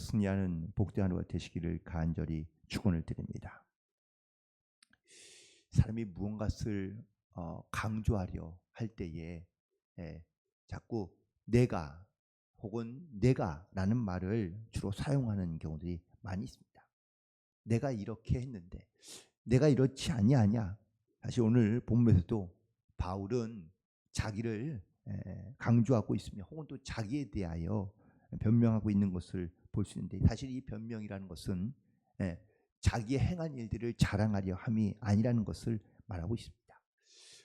승리하는 복된 하루가 되시기를 간절히 축원을 드립니다. 사람이 무언가를 강조하려 할 때에 자꾸 내가 혹은 내가라는 말을 주로 사용하는 경우들이 많이 있습니다. 내가 이렇게 했는데 내가 이렇지 아니하냐. 사실 오늘 본문에서도 바울은 자기를 강조하고 있으며 혹은 또 자기에 대하여 변명하고 있는 것을 볼 수 있는데, 사실 이 변명이라는 것은 자기의 행한 일들을 자랑하려 함이 아니라는 것을 말하고 있습니다.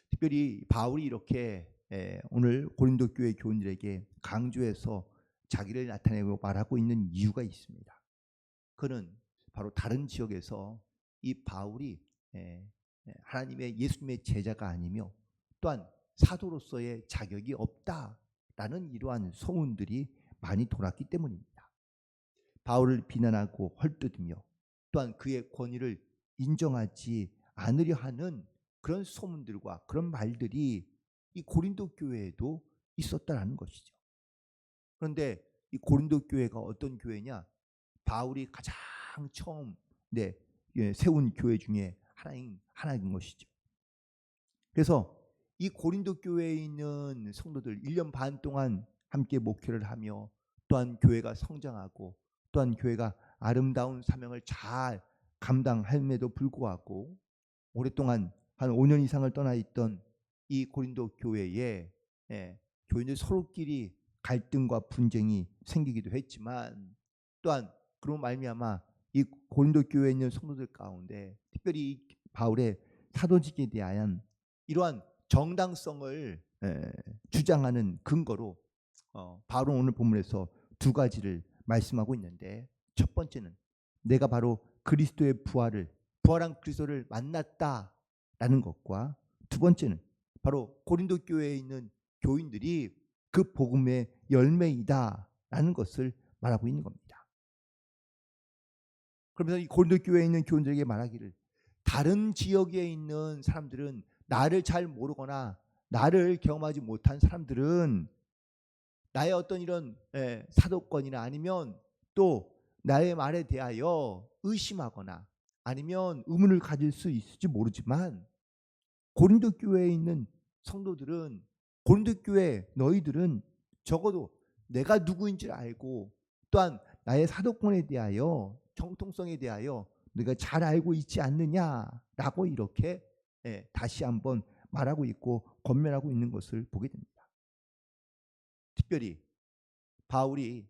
특별히 바울이 이렇게 오늘 고린도 교회 교인들에게 강조해서 자기를 나타내고 말하고 있는 이유가 있습니다. 그는 바로 다른 지역에서 이 바울이 하나님의 예수님의 제자가 아니며 또한 사도로서의 자격이 없다라는 이러한 소문들이 많이 돌았기 때문입니다. 바울을 비난하고 헐뜯으며 또한 그의 권위를 인정하지 않으려 하는 그런 소문들과 그런 말들이 이 고린도 교회에도 있었다라는 것이죠. 그런데 이 고린도 교회가 어떤 교회냐? 바울이 가장 처음 세운 교회 중에 하나인 것이죠. 그래서 이 고린도 교회에 있는 성도들 1년 반 동안 함께 목회를 하며 또한 교회가 성장하고 또한 교회가 아름다운 사명을 잘 감당함에도 불구하고 오랫동안 한 5년 이상을 떠나 있던 이 고린도 교회에 교인들 서로끼리 갈등과 분쟁이 생기기도 했지만, 또한 그런 말미암아 이 고린도 교회에 있는 성도들 가운데 특별히 바울의 사도직에 대한 이러한 정당성을 주장하는 근거로 바울은 오늘 본문에서 두 가지를 말씀하고 있는데, 첫 번째는 내가 바로 그리스도의 부활한 그리스도를 만났다라는 것과, 두 번째는 바로 고린도 교회에 있는 교인들이 그 복음의 열매이다라는 것을 말하고 있는 겁니다. 그러면서 이 고린도 교회에 있는 교인들에게 말하기를, 다른 지역에 있는 사람들은 나를 잘 모르거나 나를 경험하지 못한 사람들은 나의 어떤 이런 사도권이나 아니면 또 나의 말에 대하여 의심하거나 아니면 의문을 가질 수 있을지 모르지만, 고린도 교회에 있는 성도들은, 고린도 교회 너희들은 적어도 내가 누구인지를 알고 또한 나의 사도권에 대하여 정통성에 대하여 네가 잘 알고 있지 않느냐라고 이렇게 다시 한번 말하고 있고 권면하고 있는 것을 보게 됩니다. 특별히 바울이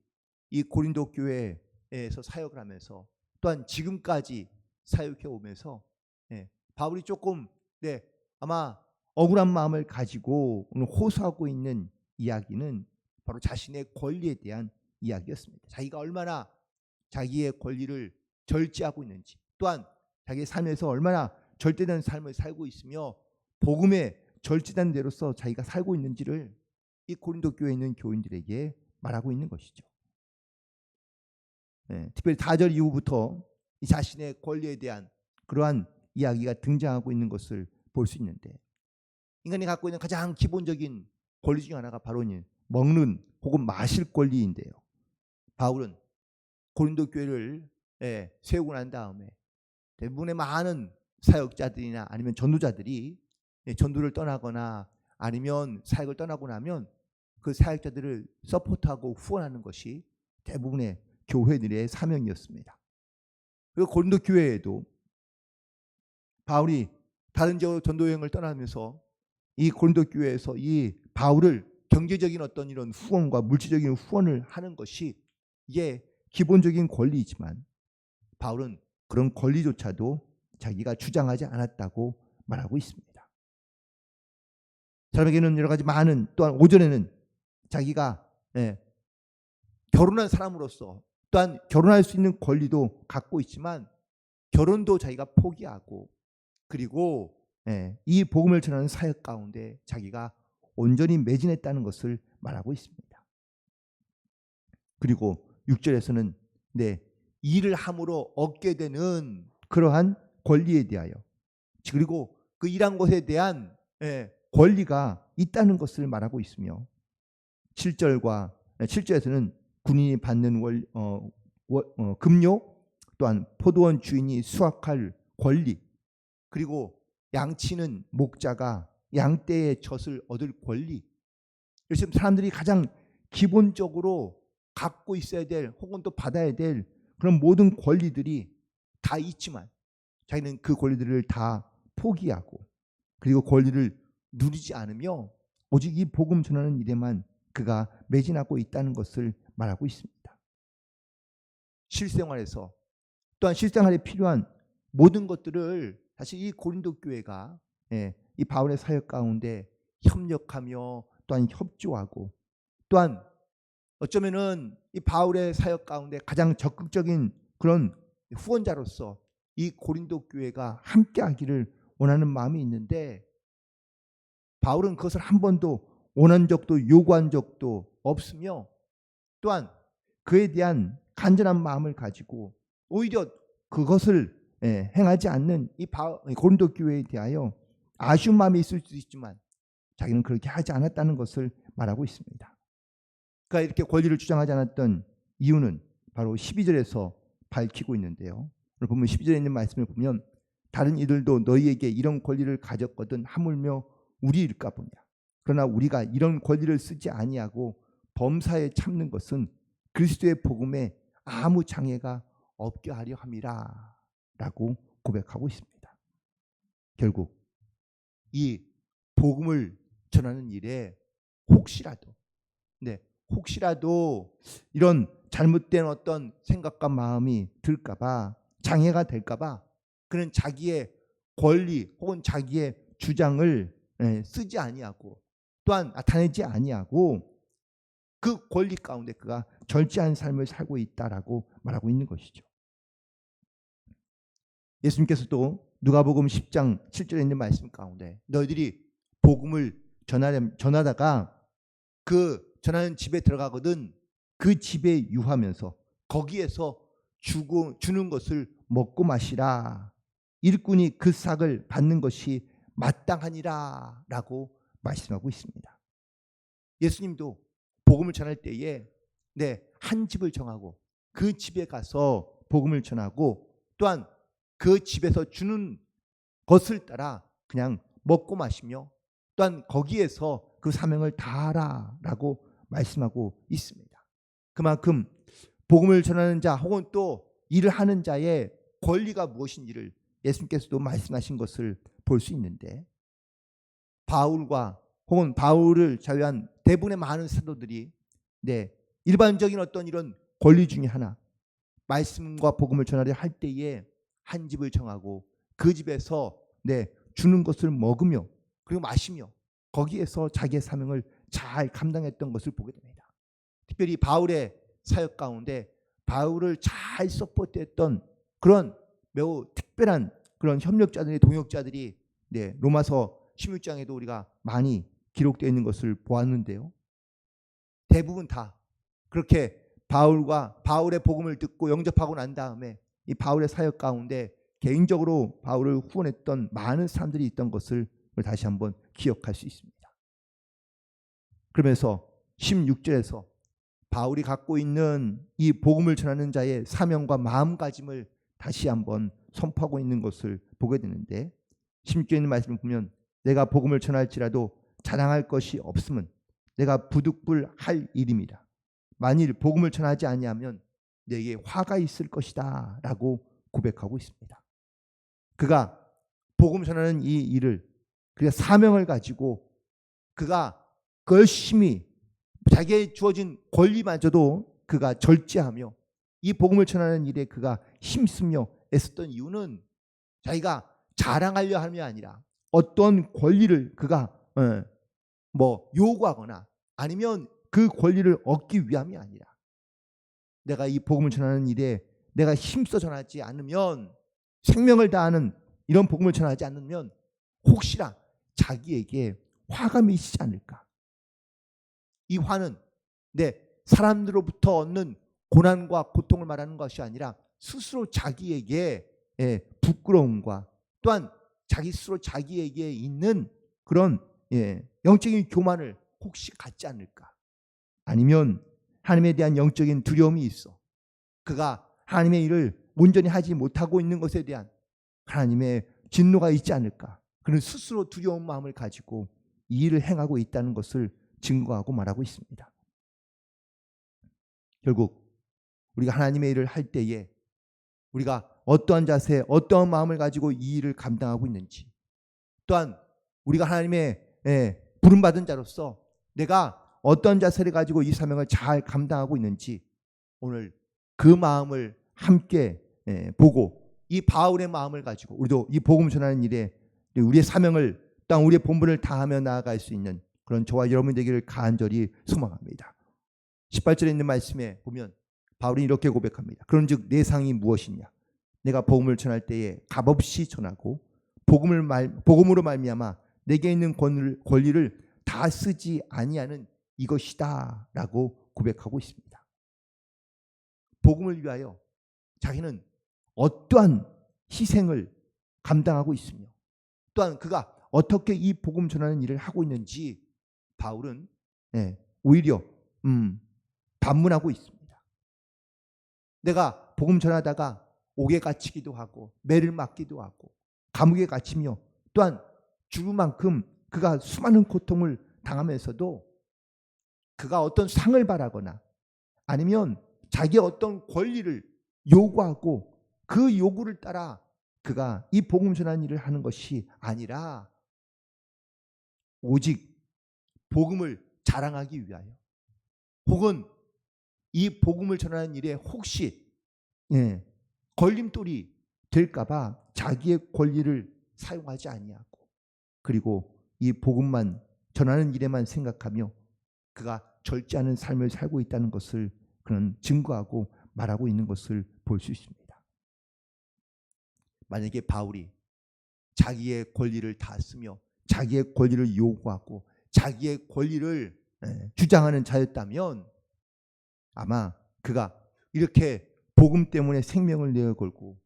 이 고린도 교회에서 사역을 하면서 또한 지금까지 사역해 오면서 바울이 조금 아마 억울한 마음을 가지고 오늘 호소하고 있는 이야기는 바로 자신의 권리에 대한 이야기였습니다. 자기가 얼마나 자기의 권리를 절제하고 있는지, 또한 자기의 삶에서 얼마나 절대된 삶을 살고 있으며 복음에 절제된 대로서 자기가 살고 있는지를 이 고린도 교회에 있는 교인들에게 말하고 있는 것이죠. 특별히 4절 이후부터 이 자신의 권리에 대한 그러한 이야기가 등장하고 있는 것을 볼 수 있는데, 인간이 갖고 있는 가장 기본적인 권리 중 하나가 바로 먹는 혹은 마실 권리인데요. 바울은 고린도 교회를 세우고 난 다음에 대부분의 많은 사역자들이나 아니면 전도자들이 전도를 떠나거나 아니면 사역을 떠나고 나면 그 사역자들을 서포트하고 후원하는 것이 대부분의 교회들의 사명이었습니다. 그리고 고린도 교회에도 바울이 다른 지역 전도 여행을 떠나면서 이 고린도 교회에서 이 바울을 경제적인 어떤 이런 후원과 물질적인 후원을 하는 것이 이게 기본적인 권리이지만, 바울은 그런 권리조차도 자기가 주장하지 않았다고 말하고 있습니다. 사람에게는 여러 가지 많은, 또한 오전에는 자기가 결혼한 사람으로서 또한 결혼할 수 있는 권리도 갖고 있지만 결혼도 자기가 포기하고, 그리고 이 복음을 전하는 사역 가운데 자기가 온전히 매진했다는 것을 말하고 있습니다. 그리고 6절에서는 일을 함으로 얻게 되는 그러한 권리에 대하여, 그리고 그 일한 것에 대한 권리가 있다는 것을 말하고 있으며, 7절에서는 군인이 받는 급료, 또한 포도원 주인이 수확할 권리, 그리고 양치는 목자가 양떼의 젖을 얻을 권리. 그래서 사람들이 가장 기본적으로 갖고 있어야 될 혹은 또 받아야 될 그런 모든 권리들이 다 있지만 자기는 그 권리들을 다 포기하고 그리고 권리를 누리지 않으며 오직 이 복음 전하는 일에만 그가 매진하고 있다는 것을 말하고 있습니다. 실생활에서 또한 실생활에 필요한 모든 것들을 사실 이 고린도 교회가 이 바울의 사역 가운데 협력하며 또한 협조하고 또한 어쩌면은 이 바울의 사역 가운데 가장 적극적인 그런 후원자로서 이 고린도 교회가 함께하기를 원하는 마음이 있는데 바울은 그것을 한 번도 원한 적도 요구한 적도 없으며 또한 그에 대한 간절한 마음을 가지고 오히려 그것을 행하지 않는 이 고린도 교회에 대하여 아쉬운 마음이 있을 수도 있지만 자기는 그렇게 하지 않았다는 것을 말하고 있습니다. 그러니까 이렇게 권리를 주장하지 않았던 이유는 바로 12절에서 밝히고 있는데요. 오늘 보면 12절에 있는 말씀을 보면 다른 이들도 너희에게 이런 권리를 가졌거든 하물며 우리일까 보냐. 그러나 우리가 이런 권리를 쓰지 아니하고 범사에 참는 것은 그리스도의 복음에 아무 장애가 없게 하려 함이라 라고 고백하고 있습니다. 결국 이 복음을 전하는 일에 혹시라도 이런 잘못된 어떤 생각과 마음이 들까봐 장애가 될까봐 그는 자기의 권리 혹은 자기의 주장을 쓰지 아니하고 또한 나타내지 아니하고 그 권리 가운데 그가 절제한 삶을 살고 있다라고 말하고 있는 것이죠. 예수님께서도 누가복음 10장 7절에 있는 말씀 가운데 너희들이 복음을 전하다가 그 전하는 집에 들어가거든 그 집에 유하면서 거기에서 주는 것을 먹고 마시라. 일꾼이 그 삭을 받는 것이 마땅하니라 라고 말씀하고 있습니다. 예수님도 복음을 전할 때에 한 집을 정하고 그 집에 가서 복음을 전하고 또한 그 집에서 주는 것을 따라 그냥 먹고 마시며 또한 거기에서 그 사명을 다하라라고 말씀하고 있습니다. 그만큼 복음을 전하는 자 혹은 또 일을 하는 자의 권리가 무엇인지를 예수님께서도 말씀하신 것을 볼 수 있는데 바울과 혹은 바울을 자유한 대부분의 많은 사도들이 일반적인 어떤 이런 권리 중에 하나 말씀과 복음을 전하려 할 때에 한 집을 정하고 그 집에서 주는 것을 먹으며 그리고 마시며 거기에서 자기의 사명을 잘 감당했던 것을 보게 됩니다. 특별히 바울의 사역 가운데 바울을 잘 서포트했던 그런 매우 특별한 그런 협력자들이 동역자들이 로마서 16장에도 우리가 많이 기록되어 있는 것을 보았는데요. 대부분 다 그렇게 바울의 복음을 듣고 영접하고 난 다음에 이 바울의 사역 가운데 개인적으로 바울을 후원했던 많은 사람들이 있던 것을 다시 한번 기억할 수 있습니다. 그러면서 16절에서 바울이 갖고 있는 이 복음을 전하는 자의 사명과 마음가짐을 다시 한번 선포하고 있는 것을 보게 되는데 16절에 있는 말씀을 보면 내가 복음을 전할지라도 자랑할 것이 없음은 내가 부득불할 일임이라. 만일 복음을 전하지 아니하면 내게 화가 있을 것이다 라고 고백하고 있습니다. 그가 복음 전하는 이 일을 그가 사명을 가지고 그가 열심히 자기의 주어진 권리마저도 그가 절제하며 이 복음을 전하는 일에 그가 힘쓰며 애썼던 이유는 자기가 자랑하려 함이 아니라 어떤 권리를 그가 요구하거나 아니면 그 권리를 얻기 위함이 아니라 내가 이 복음을 전하는 일에 내가 힘써 전하지 않으면 생명을 다하는 이런 복음을 전하지 않으면 혹시나 자기에게 화가 미치지 않을까. 이 화는 사람들로부터 얻는 고난과 고통을 말하는 것이 아니라 스스로 자기에게 부끄러움과 또한 자기 스스로 자기에게 있는 그런 영적인 교만을 혹시 갖지 않을까. 아니면 하나님에 대한 영적인 두려움이 있어 그가 하나님의 일을 온전히 하지 못하고 있는 것에 대한 하나님의 진노가 있지 않을까. 그는 스스로 두려운 마음을 가지고 이 일을 행하고 있다는 것을 증거하고 말하고 있습니다. 결국 우리가 하나님의 일을 할 때에 우리가 어떠한 자세, 어떠한 마음을 가지고 이 일을 감당하고 있는지, 또한 우리가 하나님의 부름받은 자로서 내가 어떤 자세를 가지고 이 사명을 잘 감당하고 있는지 오늘 그 마음을 함께 보고 이 바울의 마음을 가지고 우리도 이 복음 전하는 일에 우리의 사명을 또한 우리의 본분을 다하며 나아갈 수 있는 그런 저와 여러분 되기를 간절히 소망합니다. 18절에 있는 말씀에 보면 바울이 이렇게 고백합니다. 그런즉 내 상이 무엇이냐? 내가 복음을 전할 때에 값없이 전하고 복음으로 말미암아 내게 있는 권리를 다 쓰지 아니하는 이것이다 라고 고백하고 있습니다. 복음을 위하여 자기는 어떠한 희생을 감당하고 있으며 또한 그가 어떻게 이 복음 전하는 일을 하고 있는지 바울은 오히려 반문하고 있습니다. 내가 복음 전하다가 옥에 갇히기도 하고 매를 맞기도 하고 감옥에 갇히며 또한 죽을 만큼 그가 수많은 고통을 당하면서도 그가 어떤 상을 바라거나 아니면 자기의 어떤 권리를 요구하고 그 요구를 따라 그가 이 복음 전하는 일을 하는 것이 아니라 오직 복음을 자랑하기 위하여 혹은 이 복음을 전하는 일에 혹시 걸림돌이 될까봐 자기의 권리를 사용하지 아니하고 그리고 이 복음만 전하는 일에만 생각하며 그가 절제 않은 삶을 살고 있다는 것을 그는 증거하고 말하고 있는 것을 볼 수 있습니다. 만약에 바울이 자기의 권리를 다 쓰며 자기의 권리를 요구하고 자기의 권리를 주장하는 자였다면 아마 그가 이렇게 복음 때문에 생명을 내어 걸고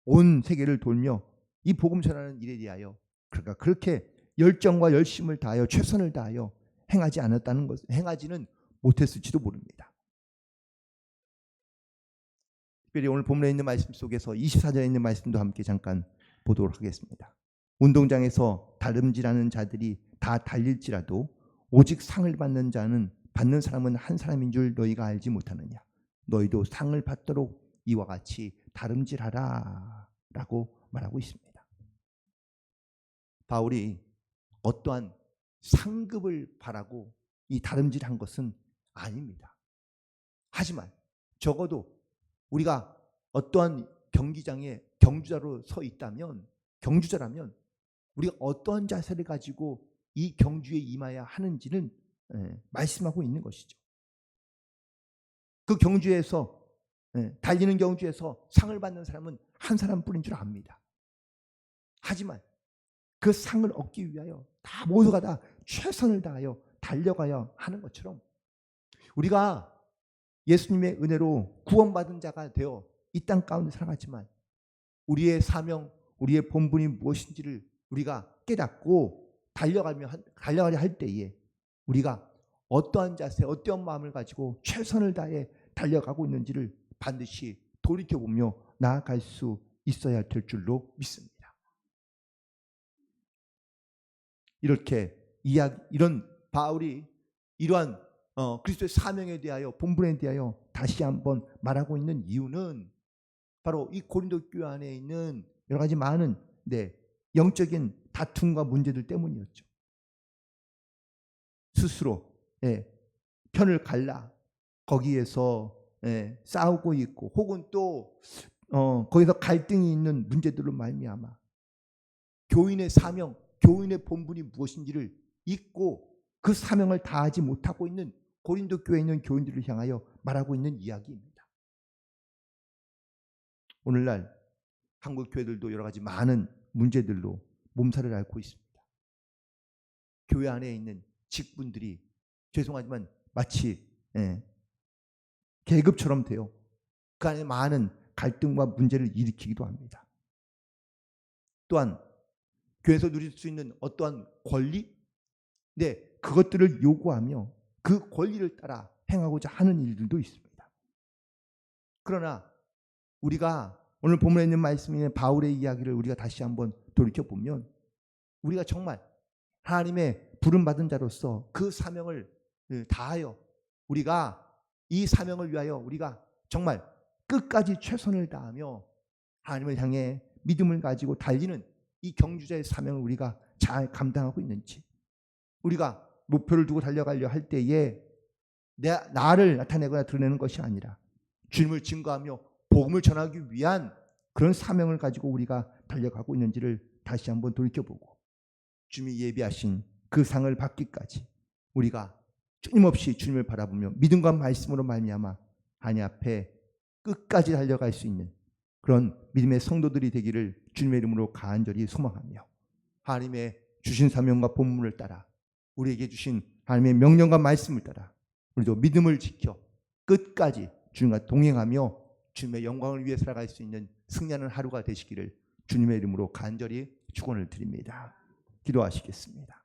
온 세계를 돌며 이 복음 전하는 일에 대하여 그러니까 그렇게 열정과 열심을 다하여 최선을 다하여 행하지 않았다는 것, 행하지는 못했을지도 모릅니다. 특별히 오늘 본문에 있는 말씀 속에서 24절에 있는 말씀도 함께 잠깐 보도록 하겠습니다. 운동장에서 다름질하는 자들이 다 달릴지라도 오직 상을 받는 사람은 한 사람인 줄 너희가 알지 못하느냐. 너희도 상을 받도록 이와 같이 다름질하라 라고 말하고 있습니다. 바울이 어떠한 상급을 바라고 이 다름질한 것은 아닙니다. 하지만 적어도 우리가 어떠한 경기장에 경주자로 서 있다면 경주자라면 우리가 어떠한 자세를 가지고 이 경주에 임해야 하는지는 말씀하고 있는 것이죠. 그 경주에서 달리는 경주에서 상을 받는 사람은 한 사람뿐인 줄 압니다. 하지만 그 상을 얻기 위하여 다 모두가 다 최선을 다하여 달려가야 하는 것처럼 우리가 예수님의 은혜로 구원받은 자가 되어 이 땅 가운데 살아가지만 우리의 사명, 우리의 본분이 무엇인지를 우리가 깨닫고 달려가려 할 때에 우리가 어떠한 자세, 어떠한 마음을 가지고 최선을 다해 달려가고 있는지를 반드시 돌이켜보며 나아갈 수 있어야 될 줄로 믿습니다. 이런 바울이 이러한 그리스도의 사명에 대하여 본분에 대하여 다시 한번 말하고 있는 이유는 바로 이 고린도 교회 안에 있는 여러 가지 많은 영적인 다툼과 문제들 때문이었죠. 스스로 편을 갈라 거기에서 싸우고 있고 혹은 또 거기서 갈등이 있는 문제들로 말미암아 교인의 사명, 교인의 본분이 무엇인지를 잊고 그 사명을 다하지 못하고 있는 고린도 교회에 있는 교인들을 향하여 말하고 있는 이야기입니다. 오늘날 한국 교회들도 여러 가지 많은 문제들로 몸살을 앓고 있습니다. 교회 안에 있는 직분들이 죄송하지만 마치 계급처럼 되어 그 안에 많은 갈등과 문제를 일으키기도 합니다. 또한 교회에서 누릴 수 있는 어떠한 권리? 그것들을 요구하며 그 권리를 따라 행하고자 하는 일들도 있습니다. 그러나 우리가 오늘 본문에 있는 말씀인 바울의 이야기를 우리가 다시 한번 돌이켜보면 우리가 정말 하나님의 부름받은 자로서 그 사명을 다하여 우리가 이 사명을 위하여 우리가 정말 끝까지 최선을 다하며 하나님을 향해 믿음을 가지고 달리는 이 경주자의 사명을 우리가 잘 감당하고 있는지, 우리가 목표를 두고 달려가려 할 때에 나를 나타내거나 드러내는 것이 아니라 주님을 증거하며 복음을 전하기 위한 그런 사명을 가지고 우리가 달려가고 있는지를 다시 한번 돌이켜보고 주님이 예비하신 그 상을 받기까지 우리가 끊임없이 주님을 바라보며 믿음과 말씀으로 말미암아 하나님 앞에 끝까지 달려갈 수 있는 그런 믿음의 성도들이 되기를 주님의 이름으로 간절히 소망하며, 하나님의 주신 사명과 본문을 따라 우리에게 주신 하나님의 명령과 말씀을 따라 우리도 믿음을 지켜 끝까지 주님과 동행하며 주님의 영광을 위해 살아갈 수 있는 승리하는 하루가 되시기를 주님의 이름으로 간절히 축원을 드립니다. 기도하시겠습니다.